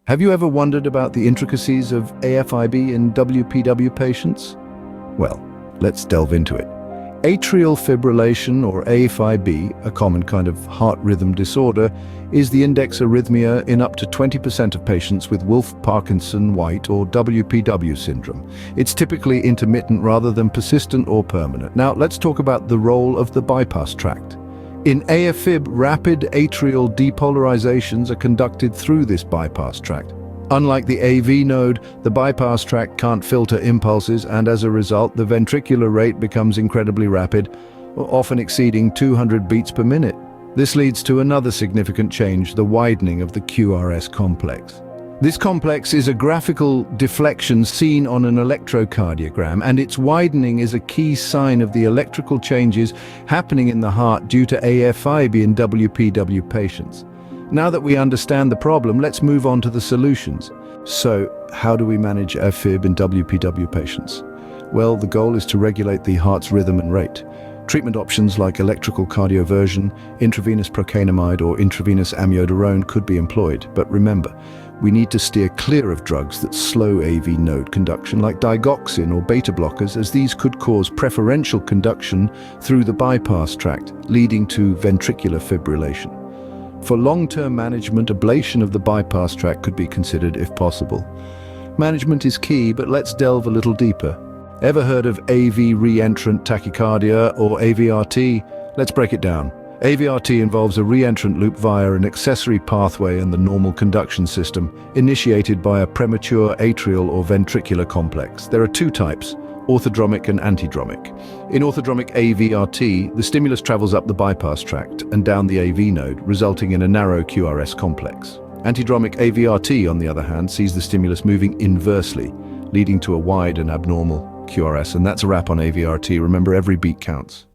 Have you ever wondered about the intricacies of AFib in WPW patients? Well, let's delve into it. Atrial fibrillation, or AFib, a common kind of heart rhythm disorder, is the index arrhythmia in up to 20% of patients with Wolff-Parkinson-White or WPW syndrome. It's typically intermittent rather than persistent or permanent. Now, let's talk about the role of the bypass tract. In AFib, rapid atrial depolarizations are conducted through this bypass tract. Unlike the AV node, the bypass tract can't filter impulses, and as a result, the ventricular rate becomes incredibly rapid, often exceeding 200 beats per minute. This leads to another significant change, the widening of the QRS complex. This complex is a graphical deflection seen on an electrocardiogram, and its widening is a key sign of the electrical changes happening in the heart due to AFib in WPW patients. Now that we understand the problem, let's move on to the solutions. So, how do we manage AFib in WPW patients? Well, the goal is to regulate the heart's rhythm and rate. Treatment options like electrical cardioversion, intravenous procainamide, or intravenous amiodarone could be employed, but remember, we need to steer clear of drugs that slow AV node conduction like digoxin or beta blockers, as these could cause preferential conduction through the bypass tract, leading to ventricular fibrillation. For long-term management, ablation of the bypass tract could be considered if possible. Management is key, but let's delve a little deeper. Ever heard of AV reentrant tachycardia, or AVRT? Let's break it down. AVRT involves a reentrant loop via an accessory pathway in the normal conduction system, initiated by a premature atrial or ventricular complex. There are two types, orthodromic and antidromic. In orthodromic AVRT, the stimulus travels up the bypass tract and down the AV node, resulting in a narrow QRS complex. Antidromic AVRT, on the other hand, sees the stimulus moving inversely, leading to a wide and abnormal QRS, and that's a wrap on AVRT. Remember, every beat counts.